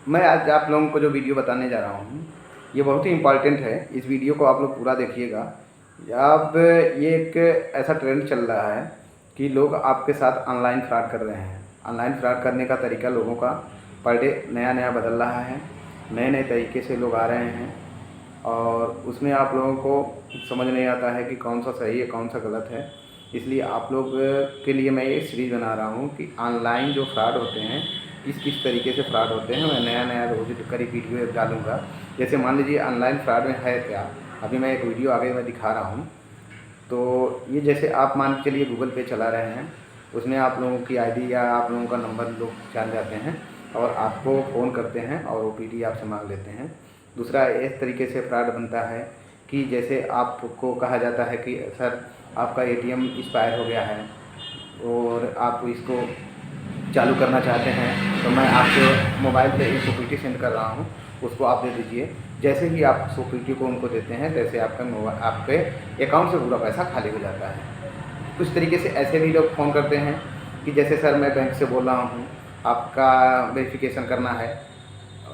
मैं आज आप लोगों को जो वीडियो बताने जा रहा हूँ ये बहुत ही इम्पॉर्टेंट है। इस वीडियो को आप लोग पूरा देखिएगा। अब ये एक ऐसा ट्रेंड चल रहा है कि लोग आपके साथ ऑनलाइन फ्रॉड कर रहे हैं। ऑनलाइन फ्रॉड करने का तरीका लोगों का पर डे नया नया बदल रहा है। नए नए तरीके से लोग आ रहे हैं और उसमें आप लोगों को समझ नहीं आता है कि कौन सा सही है कौन सा गलत है। इसलिए आप लोग के लिए मैं ये सीरीज़ बना रहा हूँ कि ऑनलाइन जो फ्रॉड होते हैं किस किस तरीके से फ्रॉड होते हैं। मैं नया नया रोज़ करीब वीडियो डालूँगा। जैसे मान लीजिए ऑनलाइन फ्रॉड में है क्या, अभी मैं एक वीडियो आगे मैं दिखा रहा हूँ। तो ये जैसे आप मान के चलिए गूगल पे चला रहे हैं, उसमें आप लोगों की आईडी या आप लोगों का नंबर लोग जान जाते हैं और आपको फ़ोन करते हैं और ओटीपी आपसे मांग लेते हैं। दूसरा इस तरीके से फ्रॉड बनता है कि जैसे आपको कहा जाता है कि सर आपका एटीएम एक्सपायर हो गया है और आप इसको चालू करना चाहते हैं तो मैं आपके मोबाइल पे एक ओटीपी सेंड कर रहा हूँ, उसको आप दे दीजिए। जैसे ही आप उस ओटीपी को उनको देते हैं तैसे आपके अकाउंट से पूरा पैसा खाली हो जाता है। कुछ तरीके से ऐसे भी लोग फ़ोन करते हैं कि जैसे सर मैं बैंक से बोल रहा हूँ, आपका वेरिफिकेशन करना है।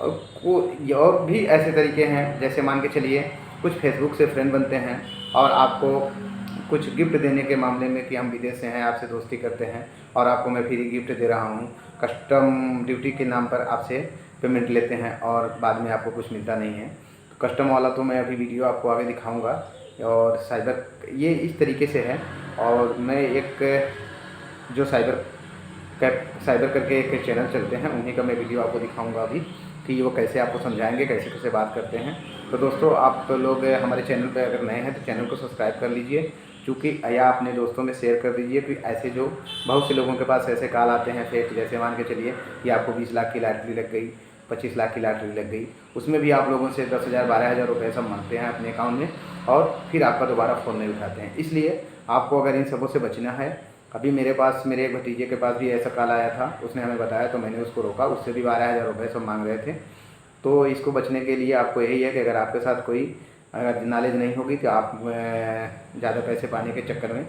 और भी ऐसे तरीके हैं, जैसे मान के चलिए कुछ फेसबुक से फ्रेंड बनते हैं और आपको कुछ गिफ्ट देने के मामले में कि हम विदेश से हैं, आपसे दोस्ती करते हैं और आपको मैं फ्री गिफ्ट दे रहा हूँ। कस्टम ड्यूटी के नाम पर आपसे पेमेंट लेते हैं और बाद में आपको कुछ मिलता नहीं है। तो कस्टम वाला तो मैं अभी वीडियो आपको आगे दिखाऊंगा। और साइबर ये इस तरीके से है। और मैं एक जो साइबर करके एक चैनल चलते हैं, उन्हीं का मैं वीडियो आपको दिखाऊंगा अभी कि वो कैसे आपको समझाएंगे कैसे कैसे बात करते हैं। तो दोस्तों आप लोग हमारे चैनल पर अगर नए हैं तो चैनल को सब्सक्राइब कर लीजिए, चूँकि या अपने दोस्तों में शेयर कर दीजिए कि ऐसे जो बहुत से लोगों के पास ऐसे कॉल आते हैं फेक। जैसे मान के चलिए कि आपको 20 लाख की लॉटरी लग गई, 25 लाख की लॉटरी लग गई, उसमें भी आप लोगों से 10,000 12,000 रुपये सब मांगते हैं अपने अकाउंट में और फिर आपका दोबारा फ़ोन नहीं उठाते हैं। इसलिए आपको अगर इन सबों से बचना है, अभी मेरे पास मेरे एक भतीजे के पास भी ऐसा कॉल आया था, उसने हमें बताया तो मैंने उसको रोका, उससे भी 12,000 रुपये सब मांग रहे थे। तो इसको बचने के लिए आपको यही है कि अगर आपके साथ कोई अगर नॉलेज नहीं होगी तो आप ज़्यादा पैसे पाने के चक्कर में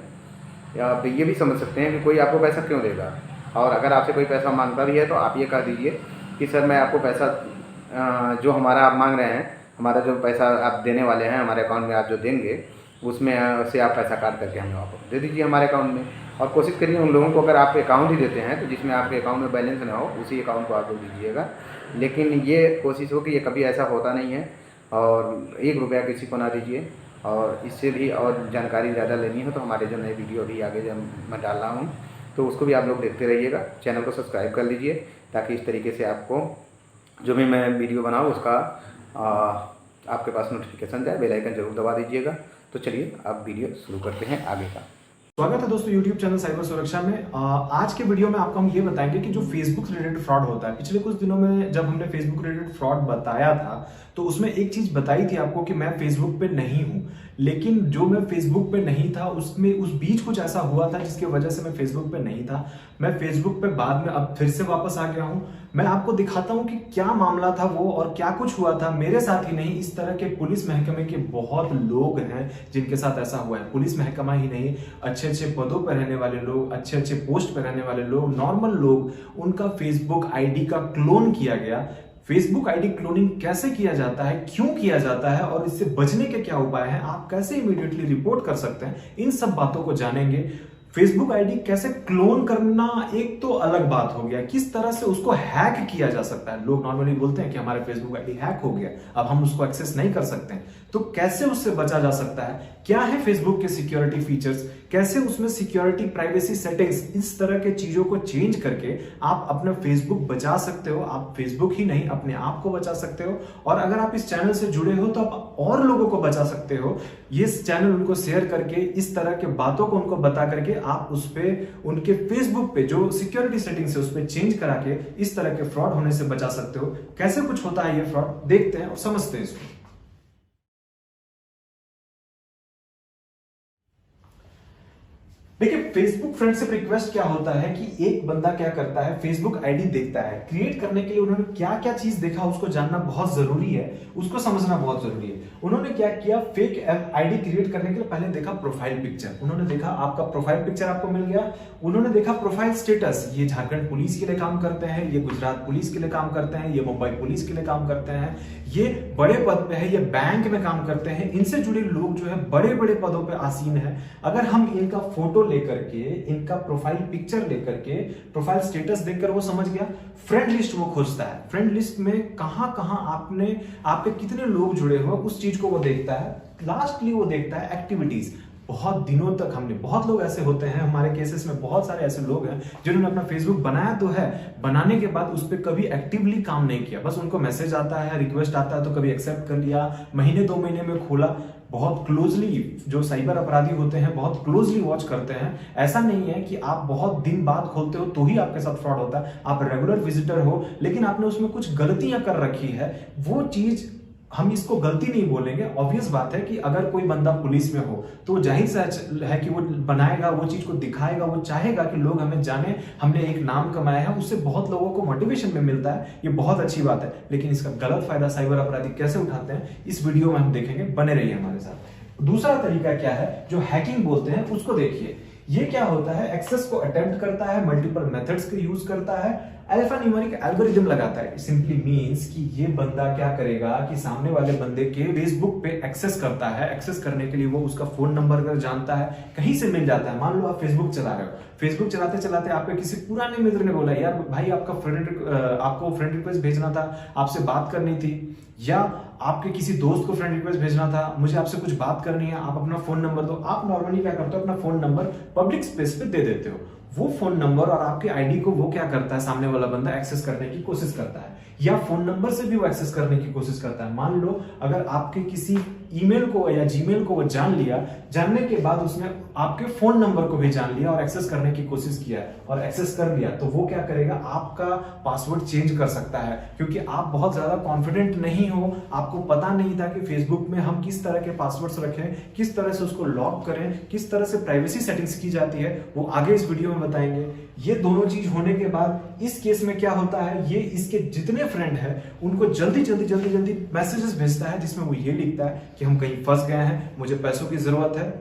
या आप ये भी समझ सकते हैं कि कोई आपको पैसा क्यों देगा। और अगर आपसे कोई पैसा मांगता भी है तो आप ये कह दीजिए कि सर मैं आपको पैसा जो हमारा आप मांग रहे हैं, हमारा जो पैसा आप देने वाले हैं, हमारे अकाउंट में आप जो देंगे उसमें से आप पैसा काट करके हमें वापस दे दीजिए हमारे अकाउंट में। और कोशिश करिए उन लोगों को, अगर आप अकाउंट ही देते हैं तो जिसमें आपके अकाउंट में बैलेंस ना हो उसी अकाउंट को आप लोग दीजिएगा। लेकिन ये कोशिश हो कि ये कभी ऐसा होता नहीं है। और 1 रुपया किसी को ना दीजिए। और इससे भी और जानकारी ज़्यादा लेनी हो तो हमारे जो नए वीडियो अभी आगे जब मैं डाल रहा हूँ तो उसको भी आप लोग देखते रहिएगा। चैनल को सब्सक्राइब कर लीजिए ताकि इस तरीके से आपको जो भी मैं वीडियो बनाऊँ उसका आपके पास नोटिफिकेशन जाए। बेल आइकन जरूर दबा दीजिएगा। तो चलिए अब वीडियो शुरू करते हैं आगे का। स्वागत है दोस्तों YouTube चैनल साइबर सुरक्षा में। आज के वीडियो में आपको हम ये बताएंगे कि जो फेसबुक रिलेटेड फ्रॉड होता है, पिछले कुछ दिनों में जब हमने फेसबुक रिलेटेड फ्रॉड बताया था तो उसमें एक चीज बताई थी आपको कि मैं फेसबुक पे नहीं हूं, लेकिन जो मैं फेसबुक पे नहीं था उसमें उस बीच कुछ ऐसा हुआ था जिसकी वजह से मैं फेसबुक पे नहीं था। मैं फेसबुक पे बाद में अब फिर से वापस आ गया हूं। मैं आपको दिखाता हूं कि क्या मामला था वो और क्या कुछ हुआ था। मेरे साथ ही नहीं, इस तरह के पुलिस महकमे के बहुत लोग हैं जिनके साथ ऐसा हुआ है। पुलिस महकमा ही नहीं, अच्छे अच्छे पदों पर रहने वाले लोग, अच्छे अच्छे पोस्ट पर रहने वाले लोग, नॉर्मल लोग, उनका फेसबुक आईडी का क्लोन किया गया। फेसबुक आईडी क्लोनिंग कैसे किया जाता है, क्यों किया जाता है और इससे बचने के क्या उपाय हैं, आप कैसे इमीडिएटली रिपोर्ट कर सकते हैं, इन सब बातों को जानेंगे। फेसबुक आईडी कैसे क्लोन करना एक तो अलग बात हो गया, किस तरह से उसको हैक किया जा सकता है। लोग नॉर्मली बोलते हैं कि हमारा फेसबुक आईडी हैक हो गया, अब हम उसको एक्सेस नहीं कर सकते हैं। तो कैसे उससे बचा जा सकता है, क्या है फेसबुक के सिक्योरिटी फीचर्स, कैसे उसमें सिक्योरिटी प्राइवेसी सेटिंग्स, इस तरह के चीजों को चेंज करके आप अपना फेसबुक बचा सकते हो। आप फेसबुक ही नहीं अपने आप को बचा सकते हो। और अगर आप इस चैनल से जुड़े हो तो आप और लोगों को बचा सकते हो। ये चैनल उनको शेयर करके, इस तरह के बातों को उनको बता करके आप उस पे उनके फेसबुक पे जो सिक्योरिटी सेटिंग्स है उस पे चेंज करा के इस तरह के फ्रॉड होने से बचा सकते हो। कैसे कुछ होता है ये फ्रॉड, देखते हैं और समझते हैं इसको। देखिए, फेसबुक फ्रेंडशिप रिक्वेस्ट क्या होता है कि एक बंदा क्या करता है, फेसबुक आईडी देखता है, क्रिएट करने के लिए उन्होंने क्या क्या चीज देखा उसको जानना बहुत जरूरी है, उसको समझना बहुत जरूरी है। उन्होंने क्या किया, फेक आईडी क्रिएट करने के लिए पहले देखा प्रोफाइल पिक्चर, उन्होंने देखा आपका प्रोफाइल पिक्चर आपको मिल गया, उन्होंने देखा प्रोफाइल स्टेटस, ये झारखंड पुलिस के लिए काम करते हैं, ये गुजरात पुलिस के लिए काम करते हैं, ये मुंबई पुलिस के लिए काम करते हैं, ये बड़े पद पे है, ये बैंक में काम करते हैं, इनसे जुड़े लोग जो है बड़े बड़े पदों पे आसीन है। अगर हम इनका फोटो लेकर के, इनका प्रोफाइल पिक्चर लेकर के, प्रोफाइल स्टेटस देखकर वो समझ गया, फ्रेंड लिस्ट वो खोजता है, फ्रेंड लिस्ट में कहां कहां आपके कितने लोग जुड़े हो उस चीज को वो देखता है। लास्टली वो देखता है एक्टिविटीज, बहुत दिनों तक हमने, बहुत लोग ऐसे होते हैं हमारे केसेस में, बहुत सारे ऐसे लोग हैं जिन्होंने अपना फेसबुक बनाया तो है, बनाने के बाद उस पर कभी एक्टिवली काम नहीं किया, बस उनको मैसेज आता है, रिक्वेस्ट आता है तो कभी एक्सेप्ट कर लिया, महीने 2 महीने में खोला। बहुत क्लोजली जो साइबर अपराधी होते हैं बहुत क्लोजली वॉच करते हैं। ऐसा नहीं है कि आप बहुत दिन बाद खोलते हो तो ही आपके साथ फ्रॉड होता है, आप रेगुलर विजिटर हो लेकिन आपने उसमें कुछ गलतियां कर रखी है, वो चीज हम इसको गलती नहीं बोलेंगे। ऑब्वियस बात है कि अगर कोई बंदा पुलिस में हो तो जाहिर सा है कि वो बनाएगा, वो चीज को दिखाएगा, वो चाहेगा कि लोग हमें जाने, हमने एक नाम कमाया है, उससे बहुत लोगों को मोटिवेशन में मिलता है, ये बहुत अच्छी बात है। लेकिन इसका गलत फायदा साइबर अपराधी कैसे उठाते हैं इस वीडियो में हम देखेंगे, बने रहिए हमारे साथ। दूसरा तरीका क्या है जो हैकिंग बोलते हैं उसको देखिए। ये क्या होता है, एक्सेस को अटेम्प्ट करता है, मल्टीपल मेथड्स का यूज करता है, अल्फा न्यूमेरिक एल्गोरिथम लगाता है। सिंपली मींस कि ये बंदा क्या करेगा कि सामने वाले बंदे के फेसबुक पे एक्सेस करता है, एक्सेस करने के लिए वो उसका फोन नंबर अगर जानता है, कहीं से मिल जाता है। मान लो आप फेसबुक चला रहे हो, फेसबुक चलाते चलाते आपके किसी पुराने मित्र ने बोला यार भाई आपको फ्रेंड रिक्वेस्ट भेजना था, आपसे बात करनी थी, या आपके किसी दोस्त को फ्रेंड रिक्वेस्ट भेजना था, मुझे आपसे कुछ बात करनी है, आप अपना फोन नंबर दो। आप नॉर्मली क्या करते हो, अपना फोन नंबर पब्लिक स्पेस पे दे देते हो। वो फोन नंबर और आपके आईडी को वो क्या करता है, सामने वाला बंदा एक्सेस करने की कोशिश करता है, या फोन नंबर से भी वो एक्सेस करने की कोशिश करता है। मान लो अगर आपके किसी ईमेल को या जीमेल को वो जान लिया, जानने के बाद उसने आपके फोन नंबर को भी जान लिया और एक्सेस करने की कोशिश किया और एक्सेस कर लिया, तो वो क्या करेगा, आपका पासवर्ड चेंज कर सकता है। क्योंकि आप बहुत ज्यादा कॉन्फिडेंट नहीं हो, आपको पता नहीं था कि फेसबुक में हम किस तरह के पासवर्ड्स रखें, किस तरह से उसको लॉक करें, किस तरह से प्राइवेसी सेटिंग्स की जाती है, वो आगे इस वीडियो में बताएंगे। ये दोनों चीज होने के बाद इस केस में क्या होता है, ये इसके जितने फ्रेंड हैं उनको जल्दी मैसेजेस भेजता है जिसमें वो ये लिखता है कि हम कहीं फंस गए हैं, मुझे पैसों की जरूरत है,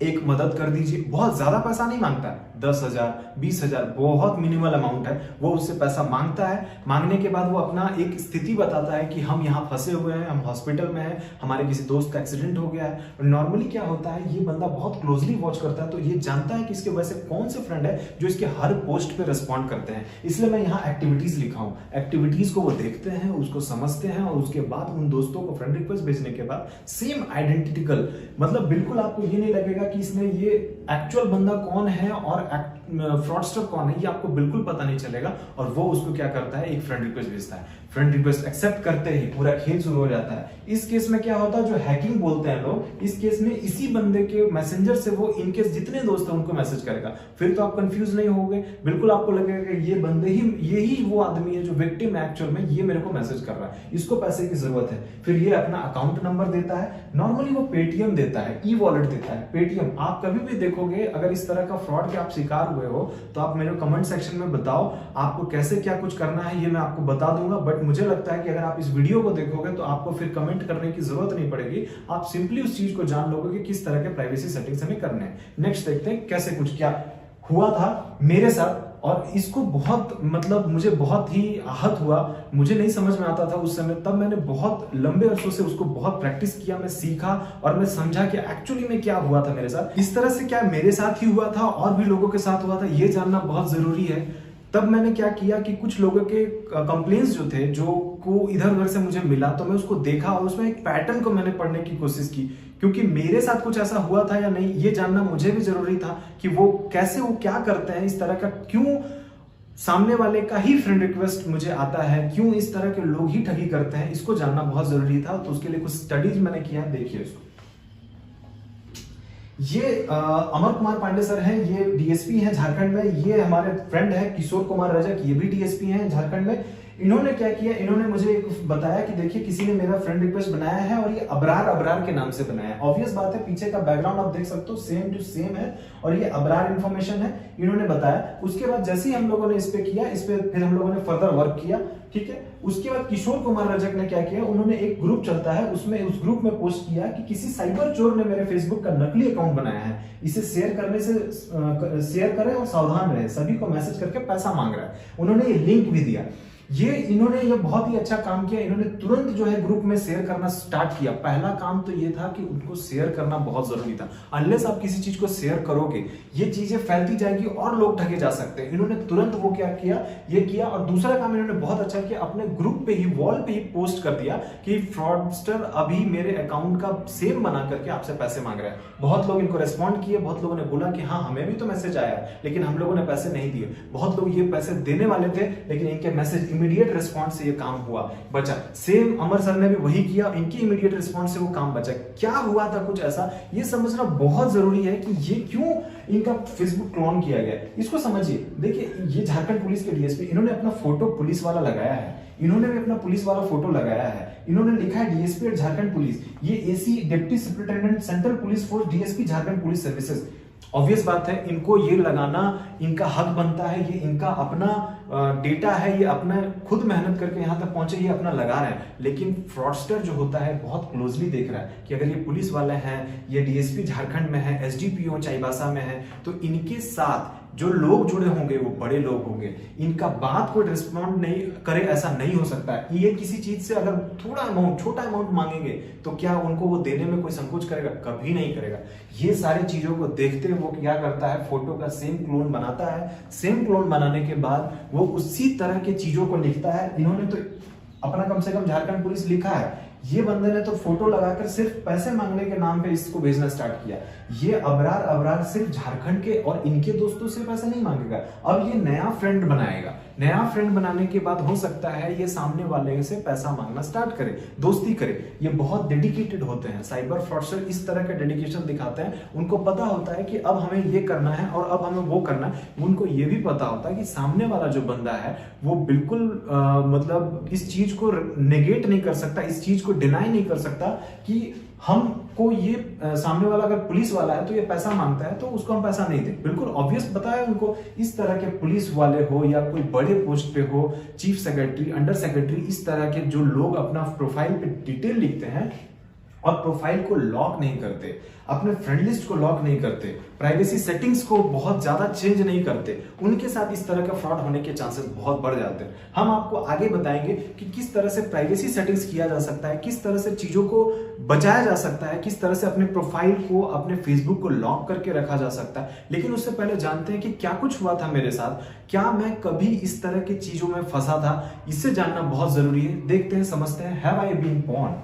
एक मदद कर दीजिए। बहुत ज्यादा पैसा नहीं मांगता है, 10,000 20,000 बहुत मिनिमल अमाउंट है, वो उससे पैसा मांगता है। मांगने के बाद वो अपना एक स्थिति बताता है कि हम यहाँ फंसे हुए हैं, हम हॉस्पिटल में हैं, हमारे किसी दोस्त का एक्सीडेंट हो गया है। नॉर्मली क्या होता है, ये बंदा बहुत क्लोजली वॉच करता है तो ये जानता है कि इसके वजह से कौन से फ्रेंड है जो इसके हर पोस्ट पे रिस्पॉन्ड करते हैं। इसलिए मैं यहाँ एक्टिविटीज लिखा हूँ, एक्टिविटीज को वो देखते हैं, उसको समझते हैं और उसके बाद उन दोस्तों को फ्रेंड रिक्वेस्ट भेजने के बाद सेम आइडेंटिकल, मतलब बिल्कुल आपको ये नहीं लगेगा कि इसमें ये एक्चुअल बंदा कौन है और फ्रॉडस्टर कौन है, ये आपको बिल्कुल पता नहीं चलेगा। और वो उसको क्या करता है, एक फ्रेंड रिक्वेस्ट भेजता है, फ्रेंड रिक्वेस्ट एक्सेप्ट करते ही पूरा खेल शुरू हो जाता है। इस केस में क्या होता है, जो हैकिंग बोलते हैं लोग, इस केस में इसी बंदे के मैसेंजर से वो इनके जितने दोस्त हैं उनको मैसेज करेगा। फिर तो आप कंफ्यूज नहीं होगे, बिल्कुल आपको लगेगा कि ये बंदे ही, यही वो आदमी है जो विक्टिम है एक्चुअल में, ये मेरे को मैसेज कर रहा है, इसको पैसे की जरूरत है। फिर ये अपना अकाउंट नंबर देता है, नॉर्मली वो पेटीएम देता है, ई वॉलेट देता है, पेटीएम। आप कभी भी देखोगे अगर इस तरह का फ्रॉड के आप शिकार हुए हो तो आप मेरे कमेंट सेक्शन में बताओ आपको कैसे क्या कुछ करना है, ये मैं आपको बता दूंगा। बट मुझे लगता है कि अगर आप इस वीडियो को देखोगे तो आपको फिर कमेंट करने की जरूरत नहीं पड़ेगी, आप सिंपली उस चीज को जान लोगे कि किस तरह के प्राइवेसी सेटिंग्स हमें करने हैं। नेक्स्ट देखते हैं कैसे कुछ क्या हुआ था मेरे साथ, और इसको बहुत, मतलब मुझे बहुत ही आहत हुआ, मुझे नहीं समझ में आता था उस समय, तब मैंने बहुत लंबे अरसों से उसको बहुत प्रैक्टिस किया, मैं सीखा और मैं समझा कि एक्चुअली में क्या हुआ था मेरे साथ। इस तरह से क्या मेरे साथ ही हुआ था और भी लोगों के साथ हुआ था, ये जानना बहुत जरूरी है। तब मैंने क्या किया कि कुछ लोगों के कंप्लेंट्स जो थे, जो को इधर उधर से मुझे मिला, तो मैं उसको देखा और उसमें एक पैटर्न को मैंने पढ़ने की कोशिश की, क्योंकि मेरे साथ कुछ ऐसा हुआ था या नहीं ये जानना मुझे भी जरूरी था कि वो कैसे, वो क्या करते हैं इस तरह का, क्यों सामने वाले का ही फ्रेंड रिक्वेस्ट मुझे आता है, क्यों इस तरह के लोग ही ठगी करते हैं, इसको जानना बहुत जरूरी था। तो उसके लिए कुछ स्टडीज मैंने किया, देखिए इसको। ये अमर कुमार पांडे सर हैं, ये डीएसपी हैं झारखंड में। ये हमारे फ्रेंड है किशोर कुमार रजक, ये भी डीएसपी हैं झारखंड में। इन्होंने क्या किया, इन्होंने मुझे बताया कि देखिए किसी ने मेरा फ्रेंड रिक्वेस्ट बनाया है और ये अबरार अबरार के नाम से बनाया है। ऑब्वियस बात है, पीछे का बैकग्राउंड आप देख सकते हो सेम टू सेम है और ये अबरार इन्फॉर्मेशन है, इन्होंने बताया। उसके बाद जैसे ही हम लोगों ने इस पे किया, इस पे फिर हम लोगों ने फर्दर वर्क किया, ठीक है। उसके बाद किशोर कुमार रजक ने क्या किया, उन्होंने एक ग्रुप चलता है उसमें, उस ग्रुप में पोस्ट किया कि किसी साइबर चोर ने मेरे फेसबुक का नकली अकाउंट बनाया है, इसे शेयर करने से शेयर करें और सावधान रहें, सभी को मैसेज करके पैसा मांग रहा है। उन्होंने ये लिंक भी दिया। इन्होंने ये बहुत ही अच्छा काम किया, इन्होंने तुरंत जो है ग्रुप में शेयर करना स्टार्ट किया। पहला काम तो ये था कि उनको शेयर करना बहुत जरूरी था। अनलेस आप किसी चीज को शेयर करोगे ये चीजें फैलती जाएगी और लोग ठगे जा सकते हैं। इन्होंने तुरंत वो क्या किया, ये किया। और दूसरा काम इन्होंने बहुत अच्छा किया, अपने ग्रुप पे ही, वॉल पे ही पोस्ट कर दिया कि फ्रॉडस्टर अभी मेरे अकाउंट का सेम बना करके आपसे पैसे मांग रहा है। बहुत लोग इनको रेस्पॉन्ड किए, बहुत लोगों ने बोला कि हाँ हमें भी तो मैसेज आया लेकिन हम लोगों ने पैसे नहीं दिए। बहुत लोग ये पैसे देने वाले थे लेकिन इनके मैसेज इमीडिएट रिस्पॉन्स से ये काम हुआ, बचा। सेम अमर सर ने भी वही किया, इनकी इमीडिएट रिस्पॉन्स से वो काम बचा। क्या हुआ था कुछ ऐसा, ये समझना बहुत जरूरी है कि ये क्यों इनका फेसबुक क्लोन किया गया, इसको समझिए। देखिए ये झारखंड पुलिस के डीएसपी, इन्होंने अपना फोटो पुलिस वाला लगाया है, इन्होंने भी अपना पुलिस वाला फोटो लगाया है, इन्होंने लिखा है डीएसपी एट झारखंड पुलिस। ये AC deputy superintendent central police force DSP Jharkhand police services. Obvious बात है, इनको ये लगाना इनका हक बनता है, ये इनका अपना डेटा है, ये अपना खुद मेहनत करके यहां तक पहुंचे, ये अपना लगा रहे हैं। लेकिन फ्रॉडस्टर जो होता है बहुत क्लोजली देख रहा है कि अगर ये पुलिस वाले हैं, ये डीएसपी झारखंड में है, एसडीपीओ चाईबासा में है, तो इनके साथ जो लोग जुड़े होंगे वो बड़े लोग होंगे। इनका बात कोई रिस्पॉन्ड नहीं करे ऐसा नहीं हो सकता है। ये किसी चीज से अगर थोड़ा अमाउंट, छोटा अमाउंट मांगेंगे तो क्या उनको वो देने में कोई संकोच करेगा? कभी नहीं करेगा। ये सारी चीजों को देखते वो क्या करता है, फोटो का सेम क्लोन बनाता है। सेम क्लोन बनाने के बाद वो उसी तरह की चीजों को लिखता है। इन्होंने तो अपना कम से कम झारखंड पुलिस लिखा है, ये बंदे ने तो फोटो लगाकर सिर्फ पैसे मांगने के नाम पे इसको भेजना स्टार्ट किया। ये अबरार अबरार सिर्फ झारखंड के और इनके दोस्तों से पैसे नहीं मांगेगा, अब ये नया फ्रेंड बनाएगा। नया फ्रेंड बनाने के बाद हो सकता है ये सामने वाले से पैसा मांगना स्टार्ट करे, दोस्ती करे। ये बहुत डेडिकेटेड होते हैं, साइबर फ्रॉडस्टर इस तरह का डेडिकेशन दिखाते हैं। उनको पता होता है कि अब हमें ये करना है और अब हमें वो करना है। उनको ये भी पता होता है कि सामने वाला जो बंदा है वो बिल्कुल मतलब इस चीज को नेगेट नहीं कर सकता, इस चीज को डिनाई नहीं कर सकता कि हमको ये सामने वाला अगर पुलिस वाला है तो ये पैसा मांगता है तो उसको हम पैसा नहीं दें। बिल्कुल ऑब्वियस बताया उनको। इस तरह के पुलिस वाले हो या कोई बड़े पोस्ट पे हो, चीफ सेक्रेटरी, अंडर सेक्रेटरी, इस तरह के जो लोग अपना प्रोफाइल पे डिटेल लिखते हैं और प्रोफाइल को लॉक नहीं करते, अपने फ्रेंड लिस्ट को लॉक नहीं करते, प्राइवेसी सेटिंग्स को बहुत ज्यादा चेंज नहीं करते, उनके साथ इस तरह का फ्रॉड होने के चांसेस बहुत बढ़ जाते हैं। हम आपको आगे बताएंगे कि किस तरह से प्राइवेसी सेटिंग्स किया जा सकता है, किस तरह से चीजों को बचाया जा सकता है, किस तरह से अपने प्रोफाइल को, अपने फेसबुक को लॉक करके रखा जा सकता है। लेकिन उससे पहले जानते हैं कि क्या कुछ हुआ था मेरे साथ, क्या मैं कभी इस तरह की चीजों में फंसा था, इससे जानना बहुत जरूरी है। देखते हैं, समझते हैं। Have I been pwned?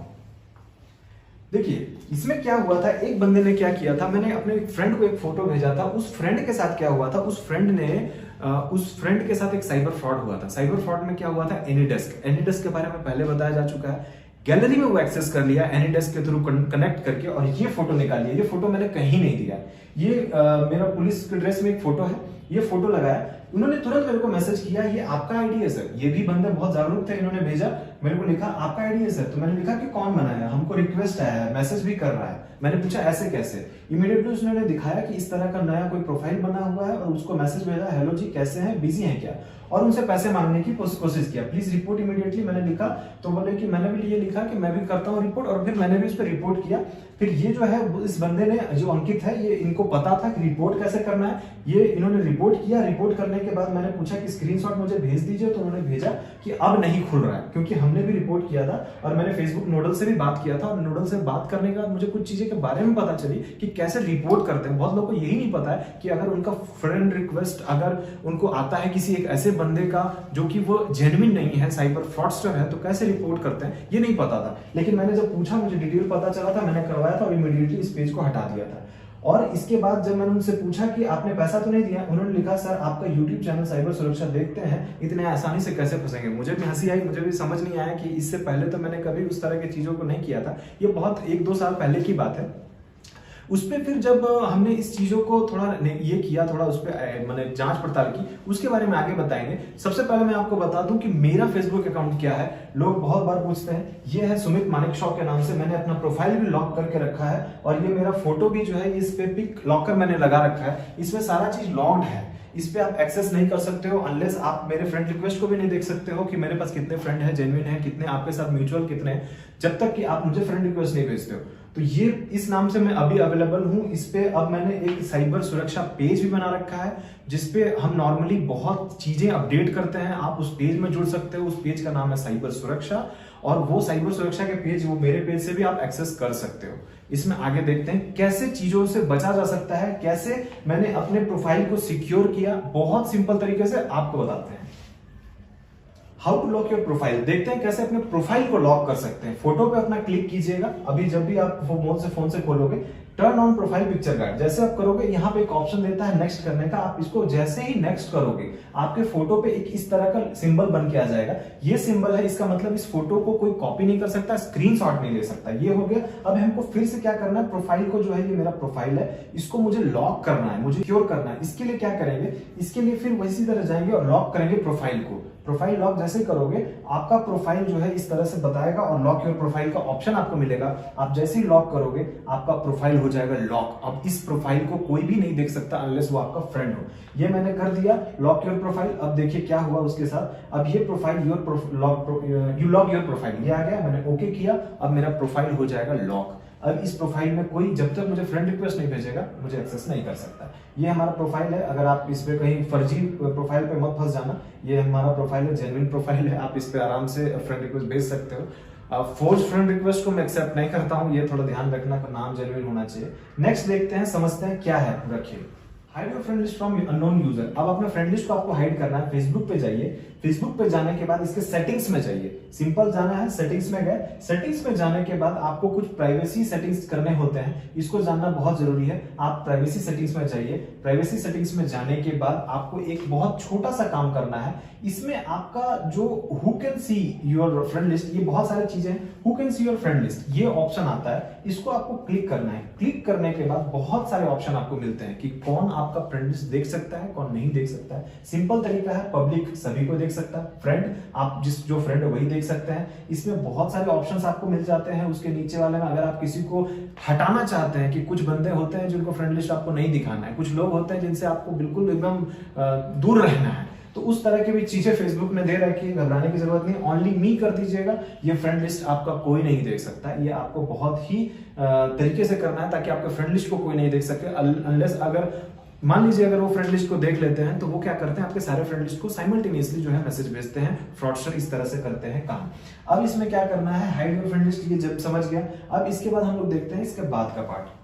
देखिए इसमें क्या हुआ था, एक बंदे ने क्या किया था, मैंने अपने एक फ्रेंड को एक फोटो भेजा था। उस फ्रेंड के साथ क्या हुआ था, उस फ्रेंड के साथ एक साइबर फ्रॉड हुआ था। साइबर फ्रॉड में क्या हुआ था, एनीडेस्क। एनीडेस्क के बारे में पहले बताया जा चुका है। गैलरी में वो एक्सेस कर लिया एनीडेस्क के थ्रू कनेक्ट करके और ये फोटो निकाल लिया। ये फोटो मैंने कहीं नहीं दिया, ये मेरा पुलिस के ड्रेस में एक फोटो है, ये फोटो लगाया। उन्होंने तुरंत मेरे को मैसेज किया, ये आपका आईडी है सर। ये भी बंदे बहुत जागरूक थे, इन्होंने भेजा, मेरे को लिखा आपका आईडी है सर। तो मैंने लिखा कि कौन बनाया, हमको रिक्वेस्ट आया है, मैसेज भी कर रहा है। मैंने पूछा ऐसे कैसे। इमीडिएटली उसने दिखाया कि इस तरह का नया कोई प्रोफाइल बना हुआ है और उसको मैसेज भेजा, हेलो जी कैसे हैं, बिजी हैं क्या, और उनसे पैसे मांगने की कोशिश किया। Please report immediately. मैंने लिखा तो बोले कि मैंने भी ये लिखा कि मैं भी करता हूँ रिपोर्ट, और फिर मैंने भी उस पर रिपोर्ट किया। फिर ये जो है इस बंदे ने, जो अंकित है, ये इनको पता था कि रिपोर्ट कैसे करना है। ये इन्होंने रिपोर्ट किया। रिपोर्ट करने के बाद मैंने पूछा कि स्क्रीनशॉट मुझे भेज दीजिए, तो उन्होंने भेजा कि अब नहीं खुल रहा है, क्योंकि हमने भी रिपोर्ट किया था और मैंने फेसबुक नोडल से भी बात किया था। और नोडल से बात करने के बाद मुझे कुछ चीजें के बारे में पता चली कि कैसे रिपोर्ट करते हैं। बहुत लोगों को यही नहीं पता है कि अगर उनका फ्रेंड रिक्वेस्ट अगर उनको आता है किसी एक ऐसे बंदे का जो कि वो जेन्युइन नहीं है, साइबर फ्रॉडस्टर है, तो कैसे रिपोर्ट करते हैं ये नहीं पता था। लेकिन मैंने जब पूछा, मुझे डिटेल पता चला था, मैंने करवाया था और इमीडिएटली इस पेज को हटा दिया था। और इसके बाद जब मैंने उनसे पूछा कि आपने पैसा तो नहीं दिया, उन्होंने लिखा सर आपका यूट्यूब चैनल साइबर सुरक्षा देखते हैं, इतने आसानी से कैसे फंसेंगे। मुझे भी हंसी आई, मुझे भी समझ नहीं आया कि इससे पहले तो मैंने कभी उस तरह की चीजों को नहीं किया था। ये बहुत 1-2 साल पहले की बात है। उस पर फिर जब हमने इस चीजों को थोड़ा ये किया, थोड़ा उस पर मैंने जांच पड़ताल की, उसके बारे में आगे बताएंगे। सबसे पहले मैं आपको बता दूं कि मेरा फेसबुक अकाउंट क्या है। लोग बहुत बार पूछते हैं। ये है सुमित मानेकशॉ के नाम से, मैंने अपना प्रोफाइल भी लॉक करके रखा है और ये मेरा फोटो भी जो है इस पे पिक लॉकर मैंने लगा रखा है। इसमें सारा चीज लॉक्ड है, इस पे आप एक्सेस नहीं कर सकते हो अनलेस आप मेरे फ्रेंड रिक्वेस्ट को भी नहीं देख सकते हो कि मेरे पास कितने फ्रेंड है, जेन्युइन है, कितने आपके साथ म्यूचुअल कितने, जब तक कि आप मुझे फ्रेंड रिक्वेस्ट नहीं भेजते हो। तो ये इस नाम से मैं अभी अवेलेबल हूं। इस पे अब मैंने एक साइबर सुरक्षा पेज भी बना रखा है जिसपे हम नॉर्मली बहुत चीजें अपडेट करते हैं। आप उस पेज में जुड़ सकते हो। उस पेज का नाम है साइबर सुरक्षा और वो साइबर सुरक्षा के पेज, वो मेरे पेज से भी आप एक्सेस कर सकते हो। इसमें आगे देखते हैं कैसे चीजों से बचा जा सकता है, कैसे मैंने अपने प्रोफाइल को सिक्योर किया। बहुत सिंपल तरीके से आपको बताते हैं। How to lock your profile. देखते हैं कैसे अपने प्रोफाइल को लॉक कर सकते हैं। फोटो पे अपना क्लिक कीजिएगा। अभी जब भी आप फोन से खोलोगे, turn on profile picture guide जैसे आप करोगे, यहाँ पे एक ऑप्शन देता है नेक्स्ट करने का। आप इसको जैसे ही नेक्स्ट करोगे, आपके फोटो पे एक इस तरह का सिंबल बन के आ जाएगा। ये सिंबल है, इसका मतलब इस फोटो को कोई कॉपी नहीं कर सकता, स्क्रीनशॉट नहीं ले सकता। ये हो गया। अब हमको फिर से क्या करना है, प्रोफाइल को जो है, ये मेरा प्रोफाइल है, इसको मुझे लॉक करना है, मुझे सिक्योर करना है। इसके लिए क्या करेंगे, इसके लिए फिर वैसी तरह जाएंगे और लॉक करेंगे प्रोफाइल को। प्रोफाइल लॉक जैसे करोगे, आपका प्रोफाइल जो है इस तरह से बताएगा और लॉक योर प्रोफाइल का ऑप्शन आपको मिलेगा। आप जैसे ही लॉक करोगे, आपका प्रोफाइल हो जाएगा लॉक। अब इस प्रोफाइल को कोई भी नहीं देख सकता अनलेस वो आपका फ्रेंड हो। ये मैंने कर दिया, लॉक योर प्रोफाइल। अब देखिए क्या हुआ उसके साथ। अब ये profile you lock your profile, ये आ गया, मैंने ओके किया। अब मेरा प्रोफाइल हो जाएगा लॉक। अब इस प्रोफाइल में कोई जब तक मुझे फ्रेंड रिक्वेस्ट नहीं भेजेगा, मुझे एक्सेस नहीं कर सकता। ये हमारा प्रोफाइल है। अगर आप इस पे कहीं फर्जी प्रोफाइल पे मत फंस जाना। ये हमारा प्रोफाइल है, जेन्युइन प्रोफाइल है। आप इस पे आराम से फ्रेंड रिक्वेस्ट भेज सकते हो। फोर्स फ्रेंड रिक्वेस्ट को मैं एक्सेप्ट नहीं करता हूं, ये थोड़ा ध्यान रखना, नाम जेन्युइन होना चाहिए। नेक्स्ट देखते हैं, समझते हैं क्या है। रखिए hide your friend list from unknown user. अब अपने फ्रेंड लिस्ट को आपको हाइड करना है। फेसबुक पे जाइए, फेसबुक पे जाने के बाद इसके सेटिंग्स में जाइए। सिंपल जाना है, सेटिंग्स में गए। सेटिंग्स में जाने के बाद आपको कुछ प्राइवेसी सेटिंग्स करने होते हैं, इसको जानना बहुत जरूरी है। आप प्राइवेसी सेटिंग्स में जाइए। प्राइवेसी सेटिंग्स में जाने के बाद आपको एक बहुत छोटा सा काम करना है। इसमें आपका जो who can see your friend list, ये बहुत सारी चीजें, who can see your friend list, ये ऑप्शन आता है। इसको आपको क्लिक करना है। क्लिक करने के बाद बहुत सारे ऑप्शन आपको मिलते हैं कि कौन आपका फ्रेंड लिस्ट देख सकता है, कौन नहीं देख सकता है। सिंपल तरीका है, पब्लिक सभी को देख सकता है, फ्रेंड आप जो फ्रेंड है वही देख सकते हैं। इसमें बहुत सारे ऑप्शंस आपको मिल जाते हैं। उसके नीचे वाले में अगर आप किसी को हटाना चाहते हैं, कि कुछ बंदे होते हैं जिनको फ्रेंड लिस्ट आपको नहीं दिखाना है, कुछ लोग होते हैं जिनसे आपको बिल्कुल एकदम दूर रहना है, तो उस तरह की भी चीजें फेसबुक ने दे रखी है। घबराने की जरूरत नहीं, ओनली मी कर दीजिएगा। ये फ्रेंड लिस्ट आपका कोई नहीं देख सकता। ये आपको बहुत ही तरीके से करना है ताकि आपके फ्रेंड लिस्ट को कोई नहीं देख सके। अनलेस अगर मान लीजिए अगर वो फ्रेंड लिस्ट को देख लेते हैं, तो वो क्या करते हैं, आपके सारे फ्रेंड लिस्ट को साइमल्टेनियसली जो है मैसेज भेजते हैं। फ्रॉडस्टर इस तरह से करते हैं काम। अब इसमें क्या करना है, हाइड योर फ्रेंड लिस्ट, ये जब समझ गया। अब इसके बाद हम लोग देखते हैं इसके बाद का part,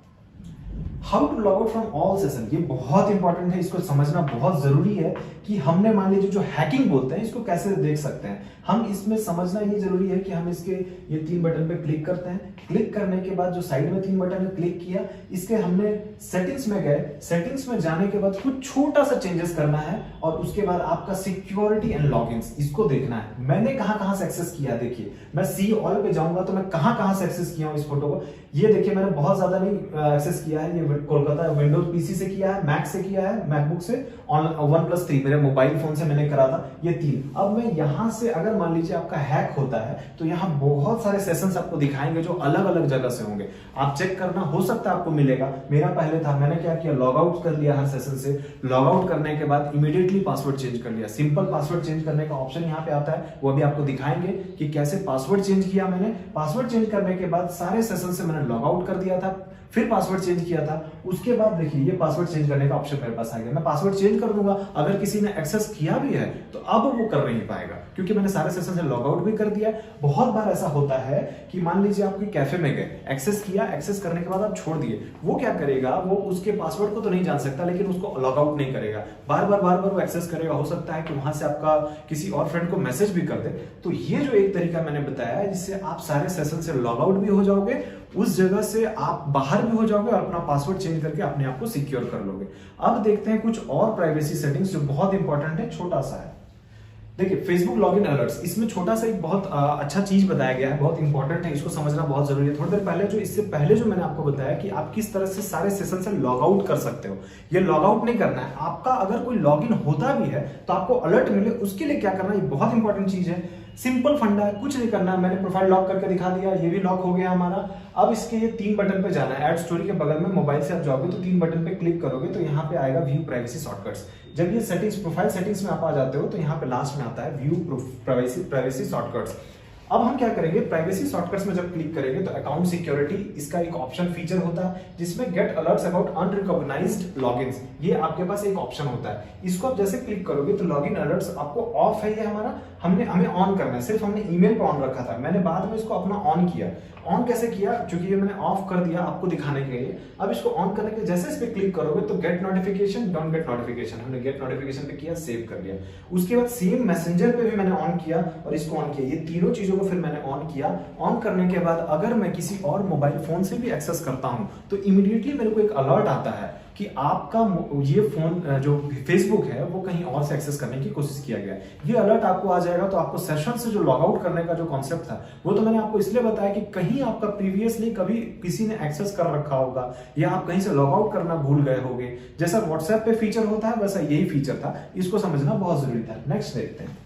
how to log out from all session. ये बहुत इंपॉर्टेंट है, इसको समझना बहुत जरूरी है कि हमने मान लीजिए जो हैकिंग बोलते हैं, इसको कैसे देख सकते हैं हम। इसमें समझना ये जरूरी है कि हम इसके ये 3 बटन पे क्लिक करते हैं। क्लिक करने के बाद जो साइड में 3 बटन है, क्लिक किया, इसके हमने सेटिंग्स में गए। सेटिंग्स में जाने के बाद कुछ छोटा सा चेंजेस करना है और उसके बाद आपका सिक्योरिटी एंड लॉगिन्स, इसको देखना है। मैंने कहां से एक्सेस किया, देखिए मैं सी ऑल पे जाऊंगा तो मैं कहां से एक्सेस किया हूं इस फोटो को। ये देखिए मैंने बहुत ज्यादा नहीं एक्सेस किया है। ये कोलकाता विंडोज पीसी से किया है, मैक से किया है, मैकबुक से, OnePlus 3 मेरे मोबाइल फोन से मैंने करा था, ये 3। अब मैं यहां से अगर मान लीजिए आपका हैक होता है, तो यहाँ बहुत सारे सेशंस आपको दिखाएंगे जो अलग अलग जगह से होंगे। आप चेक करना, हो सकता है आपको मिलेगा। मेरा पहले था, मैंने क्या किया, लॉग आउट कर लिया हर सेशन से। लॉग आउट करने के बाद इमीडिएटली पासवर्ड चेंज कर लिया। सिंपल पासवर्ड चेंज करने का ऑप्शन यहाँ पे आता है, वो अभी आपको दिखाएंगे कि कैसे पासवर्ड चेंज किया मैंने। पासवर्ड चेंज करने के बाद सारे सेशन से मैंने लॉग आउट कर दिया था, फिर पासवर्ड चेंज किया था। उसके बाद देखिए ये पासवर्ड चेंज करने का ऑप्शन मेरे पास आ गया। मैं पासवर्ड चेंज कर दूंगा। अगर किसी ने एक्सेस किया भी है तो अब वो कर नहीं पाएगा, क्योंकि मैंने सारे सेशन से लॉग आउट भी कर दिया। बहुत बार ऐसा होता है कि मान लीजिए आप कोई कैफे में गए, एक्सेस किया, एक्सेस करने के बाद आप छोड़ दिए, वो क्या करेगा, वो उसके पासवर्ड को तो नहीं जान सकता, लेकिन उसको लॉग आउट नहीं करेगा। बार बार वो एक्सेस करेगा। हो सकता है कि वहां से आपका किसी और फ्रेंड को मैसेज भी कर दे। तो ये जो एक तरीका मैंने बताया है, जिससे आप सारे सेशन से लॉग आउट भी हो जाओगे, उस जगह से आप बाहर भी हो जाओगे और अपना पासवर्ड चेंज करके अपने आप को सिक्योर कर लोगे। अब देखते हैं कुछ और प्राइवेसी सेटिंग्स जो बहुत इंपॉर्टेंट है, छोटा सा है। देखिए फेसबुक लॉगिन अलर्ट्स, इसमें छोटा सा एक बहुत अच्छा चीज बताया गया है, बहुत इंपॉर्टेंट है, इसको समझना बहुत जरूरी है। थोड़ी देर पहले इससे पहले जो मैंने आपको बताया कि आप किस तरह से सारे सेशन से लॉग आउट कर सकते हो, ये लॉग आउट नहीं करना है आपका। अगर कोई लॉगिन होता भी है तो आपको अलर्ट मिले, उसके लिए क्या करना है, ये बहुत इंपॉर्टेंट चीज है। सिंपल फंडा है, कुछ नहीं करना है। मैंने प्रोफाइल लॉक करके दिखा दिया, ये भी लॉक हो गया हमारा। अब इसके ये 3 बटन पे जाना है, ऐड स्टोरी के बगल में मोबाइल से आप जाओगे तो 3 बटन पे क्लिक करोगे तो यहाँ पे आएगा व्यू प्राइवेसी शॉर्टकट्स। जब ये सेटिंग्स, प्रोफाइल सेटिंग्स में आप आ जाते हो तो यहाँ पे लास्ट में आता है व्यू प्राइवेसी शॉर्टकट्स। अब हम क्या करेंगे, प्राइवेसी शॉर्टकट्स में जब क्लिक करेंगे तो अकाउंट सिक्योरिटी, इसका एक ऑप्शन फीचर होता है जिसमें get alerts about unrecognised logins, ये आपके पास एक ऑप्शन होता है। इसको आप जैसे क्लिक करोगे तो लॉगिन अलर्ट्स आपको ऑफ है, ये हमारा हमें ऑन करना है। सिर्फ हमने ईमेल पे ऑन रखा था, मैंने बाद में इसको अपना ऑन किया। ऑन कैसे किया, क्योंकि ये मैंने ऑफ कर दिया आपको दिखाने के लिए। अब इसको ऑन करने के लिए जैसे इस पे क्लिक करोगे तो get notification, don't get notification, हमने गेट नोटिफिकेशन पे किया, सेव कर लिया। उसके बाद सेम मैसेंजर पे भी मैंने ऑन किया और इसको ऑन किया, ये तीनों चीजों को फिर मैंने ऑन किया। ऑन करने के बाद अगर मैं किसी और मोबाइल फोन से भी एक्सेस करता हूं तो इमीडिएटली मेरे को एक अलर्ट आता है कि आपका ये फोन जो फेसबुक है वो कहीं और से एक्सेस करने की कोशिश किया गया है। ये अलर्ट आपको आ जाएगा तो आपको सेशन से जो लॉग आउट करने का जो कॉन्सेप्ट था वो तो मैंने आपको इसलिए बताया कि कहीं आपका प्रीवियसली कभी किसी ने एक्सेस कर रखा होगा या आप कहीं से लॉग आउट करना भूल गए होंगे। जैसा व्हाट्सएप पे फीचर होता है वैसा यही फीचर था, इसको समझना बहुत जरूरी था। नेक्स्ट देखते हैं,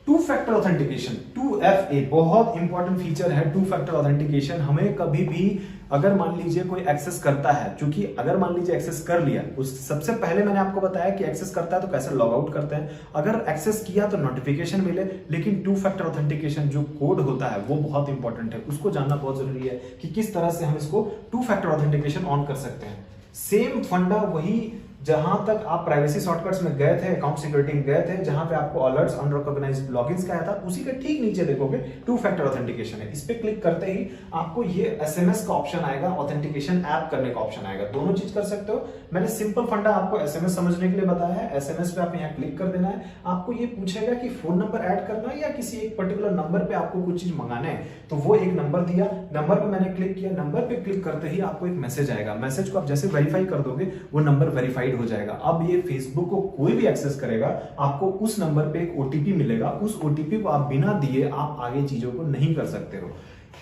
टू फैक्टर ऑथेंटिकेशन, 2FA, बहुत इंपॉर्टेंट फीचर है। टू फैक्टर ऑथेंटिकेशन हमें कभी भी अगर मान लीजिए कोई एक्सेस करता है, क्योंकि अगर मान लीजिए एक्सेस कर लिया, उस सबसे पहले मैंने आपको बताया कि एक्सेस करता है तो कैसे लॉग आउट करते हैं। अगर एक्सेस किया तो नोटिफिकेशन मिले, लेकिन टू फैक्टर ऑथेंटिकेशन जो कोड होता है वो बहुत इंपॉर्टेंट है, उसको जानना बहुत जरूरी है कि किस तरह से हम इसको टू फैक्टर ऑथेंटिकेशन ऑन कर सकते हैं। सेम फंडा वही जहां तक आप प्राइवेसी शॉर्टकट्स में गए थे, अकाउंट सिक्योरिटी में गए थे, जहां पे आपको अलर्ट्स अनरिकॉग्नाइज्ड लॉगिन्स का आया था, उसी के ठीक नीचे देखोगे टू फैक्टर ऑथेंटिकेशन है। इस पे क्लिक करते ही आपको ये एसएमएस का ऑप्शन आएगा, ऑथेंटिकेशन ऐप करने का ऑप्शन आएगा। दोनों चीज कर सकते हो। मैंने सिंपल फंडा आपको एसएमएस समझने के लिए बताया है। एसएमएस पे आप यहाँ क्लिक कर देना है, आपको ये पूछेगा कि फोन नंबर ऐड करना है या किसी एक पर्टिकुलर नंबर पे आपको कुछ चीज मंगाना है, तो वो एक नंबर दिया, नंबर पे मैंने क्लिक किया। नंबर पे क्लिक करते ही आपको एक मैसेज आएगा, मैसेज को आप जैसे वेरीफाई कर दोगे वो नंबर वेरीफाइड हो जाएगा। अब ये फेसबुक को कोई भी एक्सेस करेगा, आपको उस नंबर पे एक ओटीपी मिलेगा, उस ओटीपी को आप बिना दिए आप आगे चीजों को नहीं कर सकते हो।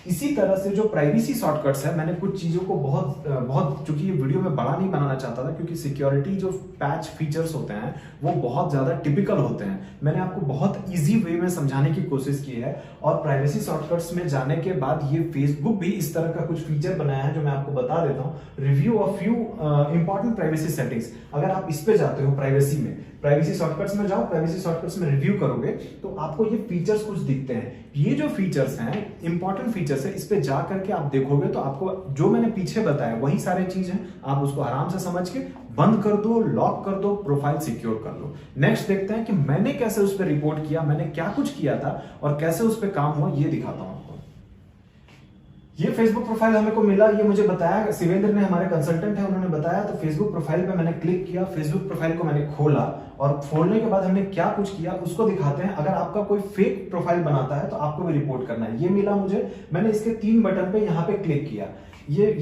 इसी तरह से जो प्राइवेसी शॉर्टकट्स है, मैंने कुछ चीजों को बहुत चूंकि ये वीडियो में बड़ा नहीं बनाना चाहता था, क्योंकि सिक्योरिटी जो पैच फीचर्स होते हैं वो बहुत ज्यादा टिपिकल होते हैं। मैंने आपको बहुत इजी वे में समझाने की कोशिश की है। और प्राइवेसी शॉर्टकट्स में जाने के बाद ये फेसबुक भी इस तरह का कुछ फीचर बनाया है जो मैं आपको बता देता हूँ। Review of few important privacy settings, अगर आप इस पे जाते हो प्राइवेसी में, प्राइवेसी शॉर्टकट्स में जाओ, प्राइवेसी शॉर्टकट्स में रिव्यू करोगे तो आपको ये फीचर्स कुछ दिखते हैं। ये जो फीचर्स हैं इंपॉर्टेंट फीचर्स है, इस पे जा करके आप देखोगे तो आपको जो मैंने पीछे बताया वही सारे चीज हैं, आप उसको आराम से समझ के बंद कर दो, लॉक कर दो, प्रोफाइल सिक्योर कर लो। नेक्स्ट देखते हैं कि मैंने कैसे उस पर रिपोर्ट किया, मैंने क्या कुछ किया था और कैसे उस पर काम हुआ, ये दिखाता हूं आपको। ये फेसबुक प्रोफाइल हमें को मिला, ये मुझे बताया शिवेंद्र ने, हमारे कंसल्टेंट है, उन्होंने बताया। तो फेसबुक प्रोफाइल पे मैंने क्लिक किया, फेसबुक प्रोफाइल को मैंने खोला और खोलने के बाद हमने क्या कुछ किया उसको दिखाते हैं। अगर आपका कोई फेक प्रोफाइल बनाता है तो आपको भी रिपोर्ट करना है। ये मिला मुझे, मैंने इसके 3 बटन पे यहाँ पे क्लिक किया। ये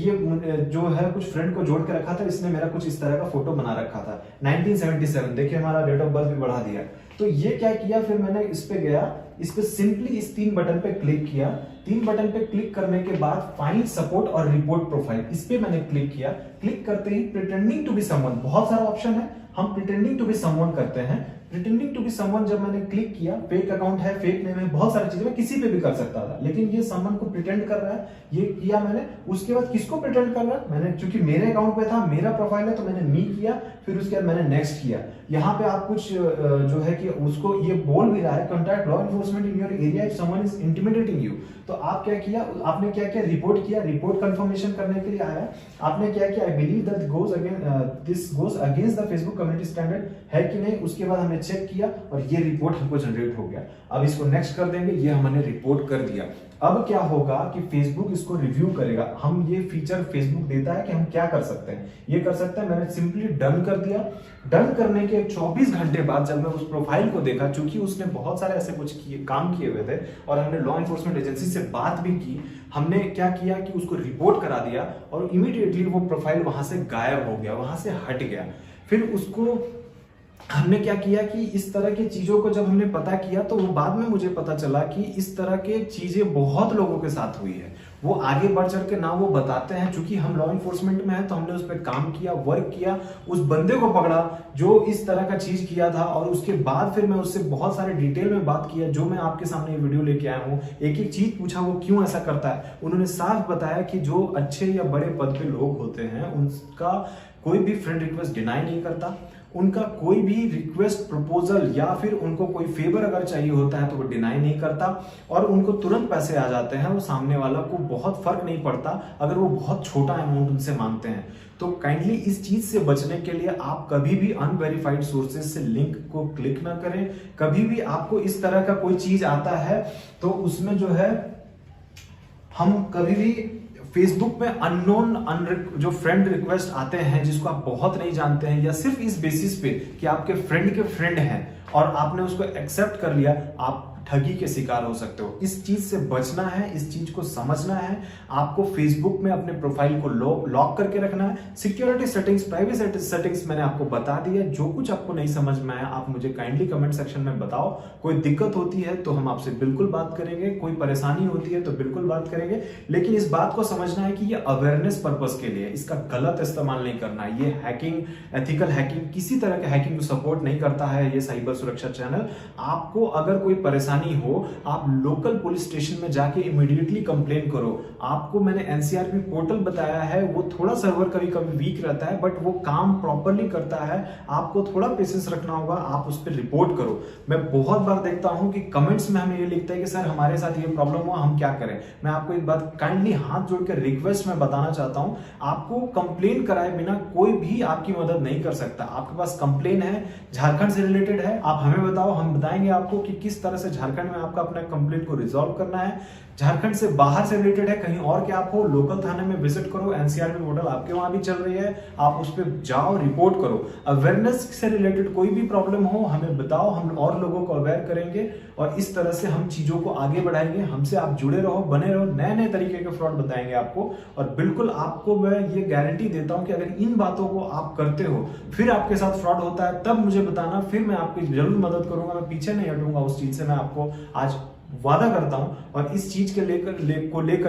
जो है कुछ फ्रेंड को जोड़ के रखा था, इसने मेरा कुछ इस तरह का फोटो बना रखा था 1977, देखिए हमारा डेट ऑफ बर्थ भी बढ़ा दिया। तो ये क्या किया, फिर मैंने इस पे गया, इस पे सिंपली इस 3 बटन पे क्लिक किया। 3 बटन पे क्लिक करने के बाद फाइंड सपोर्ट और रिपोर्ट प्रोफाइल, इस पे मैंने क्लिक किया। क्लिक करते ही प्रिटेंडिंग टू बी समवन, बहुत सारा ऑप्शन है, हम प्रिटेंडिंग टू बी समवन करते हैं। प्रिटेंडिंग टू बी समवन जब मैंने क्लिक किया, फेक अकाउंट है, फेक नेम है, बहुत सारी चीजें, मैं किसी पे भी कर सकता था, लेकिन ये समवन को प्रिटेंड कर रहा है, ये किया मैंने। उसके बाद किसको प्रिटेंड कर रहा है, मैंने चूंकि मेरे अकाउंट पे था, मेरा प्रोफाइल है, तो मैंने मी किया, फिर उसके बाद मैंने नेक्स्ट किया। यहाँ पे आप कुछ जो है कि उसको ये बोल भी रहा है, contact law enforcement in your area if someone is intimidating you. तो आप क्या किया, आपने क्या किया, रिपोर्ट किया, रिपोर्ट कंफर्मेशन करने के लिए आया। आपने क्या किया, I believe that this goes against the Facebook community standard, है कि नहीं। उसके बाद हमने चेक किया और ये रिपोर्ट हमको जनरेट हो गया। अब इसको नेक्स्ट कर देंगे, ये हमने रिपोर्ट कर दिया। अब क्या होगा कि फेसबुक इसको रिव्यू करेगा। हम ये फीचर फेसबुक देता है कि हम क्या कर सकते हैं, ये कर सकते हैं। मैंने सिंपली डन कर दिया। डन करने के 24 घंटे बाद जब मैं उस प्रोफाइल को देखा, क्योंकि उसने बहुत सारे ऐसे कुछ काम किए हुए थे और हमने लॉ एनफोर्समेंट एजेंसी से बात भी की, हमने क्या किया कि उसको रिपोर्ट करा दिया और इमीडिएटली वो प्रोफाइल वहां से गायब हो गया, वहां से हट गया। फिर उसको हमने क्या किया कि इस तरह की चीजों को जब हमने पता किया तो वो बाद में मुझे पता चला कि इस तरह के चीजें बहुत लोगों के साथ हुई है। वो आगे बढ़ चढ़ के ना वो बताते हैं, चूंकि हम लॉ इन्फोर्समेंट में हैं तो हमने उस पर काम किया, वर्क किया, उस बंदे को पकड़ा जो इस तरह का चीज किया था, और उसके बाद फिर मैं उससे बहुत सारे डिटेल में बात किया, जो मैं आपके सामने ये वीडियो लेके आया हूँ। एक एक चीज पूछा वो क्यों ऐसा करता है। उन्होंने साफ बताया कि जो अच्छे या बड़े पद पे लोग होते हैं उनका कोई भी फ्रेंड रिक्वेस्ट डिनाई नहीं करता, उनका कोई भी रिक्वेस्ट प्रपोजल या फिर उनको कोई फेवर अगर चाहिए होता है तो वो डिनाई नहीं करता, और उनको तुरंत पैसे आ जाते हैं। वो सामने वाला को बहुत फर्क नहीं पड़ता अगर वो बहुत छोटा अमाउंट उनसे मांगते हैं। तो काइंडली इस चीज से बचने के लिए आप कभी भी अनवेरिफाइड सोर्सेज से लिंक को क्लिक ना करें। कभी भी आपको इस तरह का कोई चीज आता है तो उसमें जो है हम कभी भी फेसबुक में अननोन जो फ्रेंड रिक्वेस्ट आते हैं जिसको आप बहुत नहीं जानते हैं, या सिर्फ इस बेसिस पे कि आपके फ्रेंड के फ्रेंड हैं और आपने उसको एक्सेप्ट कर लिया, आप ठगी के शिकार हो सकते हो। इस चीज से बचना है, इस चीज को समझना है। आपको फेसबुक में अपने प्रोफाइल को लॉक करके रखना है। सिक्योरिटी सेटिंग्स, प्राइवेसी सेटिंग्स मैंने आपको बता दी है। जो कुछ आपको नहीं समझ में आया आप मुझे काइंडली कमेंट सेक्शन में बताओ। कोई दिक्कत होती है तो हम आपसे बिल्कुल बात करेंगे, कोई परेशानी होती है तो बिल्कुल बात करेंगे, लेकिन इस बात को समझना है कि ये अवेयरनेस पर्पस के लिए, इसका गलत इस्तेमाल नहीं करना है। ये हैकिंग, एथिकल हैकिंग, किसी तरह के हैकिंग को सपोर्ट नहीं करता है ये साइबर सुरक्षा चैनल। आपको अगर कोई परेशानी हो आप लोकल पुलिस स्टेशन में जाके इमीडिएटली कंप्लेन करो। आपको मैंने एनसीआरपी पोर्टल बताया है, वो थोड़ा सर्वर कभी कभी वीक रहता है बट वो काम प्रॉपरली करता है। आपको थोड़ा पेशेंस रखना होगा, आप उस पर रिपोर्ट करो। मैं बहुत बार देखता हूं कि कमेंट्स में हमें ये लिखता है कि सर हमारे साथ ये प्रॉब्लम हुआ, हम क्या करें। मैं आपको एक बात काइंडली हाथ जोड़कर रिक्वेस्ट में बताना चाहता हूं, आपको कंप्लेन कराए बिना कोई भी आपकी मदद नहीं कर सकता। आपके पास कंप्लेन है, झारखंड से रिलेटेड है, आप हमें बताओ, हम बताएंगे आपको कि किस तरह से झारखंड में आपका अपना कंप्लेंट को रिजॉल्व करना है। झारखंड से बाहर से रिलेटेड है, कहीं और के आप हो, लोकल थाने में विजिट करो। एनसीआरपी पोर्टल आपके वहां भी चल रही है, आप उस पर जाओ, रिपोर्ट करो। अवेयरनेस से रिलेटेड कोई भी प्रॉब्लम हो हमें बताओ, हम और लोगों को अवेयर करेंगे और इस तरह से हम चीजों को आगे बढ़ाएंगे। हमसे आप जुड़े रहो, बने रहो, नए नए तरीके के फ्रॉड बताएंगे आपको। और बिल्कुल आपको मैं ये गारंटी देता हूं कि अगर इन बातों को आप करते हो फिर आपके साथ फ्रॉड होता है तब मुझे बताना, फिर मैं आपकी जरूर मदद करूंगा। मैं पीछे नहीं हटूंगा उस चीज से, मैं आपको आज वादा करता हूं। और इस चीज के लेकर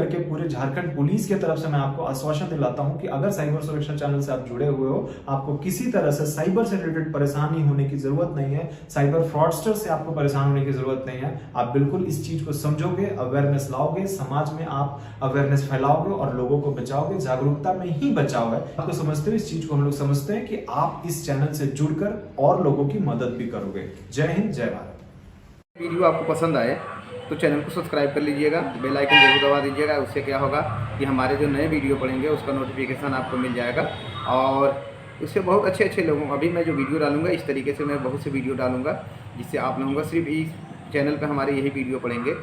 के पूरे झारखंड पुलिस की तरफ से मैं आपको आश्वासन दिलाता हूं कि अगर साइबर सुरक्षा चैनल से आप जुड़े हुए हो, आपको किसी तरह से साइबर से रिलेटेड परेशानी होने की जरूरत नहीं है, साइबर फ्रॉडस्टर से आपको परेशान होने की जरूरत नहीं है। आप बिल्कुल इस चीज को समझोगे, अवेयरनेस लाओगे, समाज में आप अवेयरनेस फैलाओगे और लोगों को बचाओगे। जागरूकता में ही बचाव है। आपको समझते हो, इस चीज को हम लोग समझते हैं कि आप इस चैनल से जुड़कर और लोगों की मदद भी करोगे। जय हिंद, जय भारत। वीडियो आपको पसंद आए तो चैनल को सब्सक्राइब कर लीजिएगा, बेल आइकन जरूर दबा दीजिएगा। उससे क्या होगा कि हमारे जो नए वीडियो पड़ेंगे उसका नोटिफिकेशन आपको मिल जाएगा। और उससे बहुत अच्छे अच्छे लोगों, अभी मैं जो वीडियो डालूंगा इस तरीके से मैं बहुत से वीडियो डालूंगा जिससे आप लोगों का सिर्फ इस चैनल पे हमारे यही वीडियो पड़ेंगे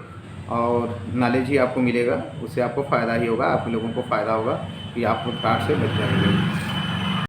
और नॉलेज ही आपको मिलेगा। उससे आपको फ़ायदा ही होगा, आप लोगों को फ़ायदा होगा कि आप फ्रॉड से बच जाएंगे।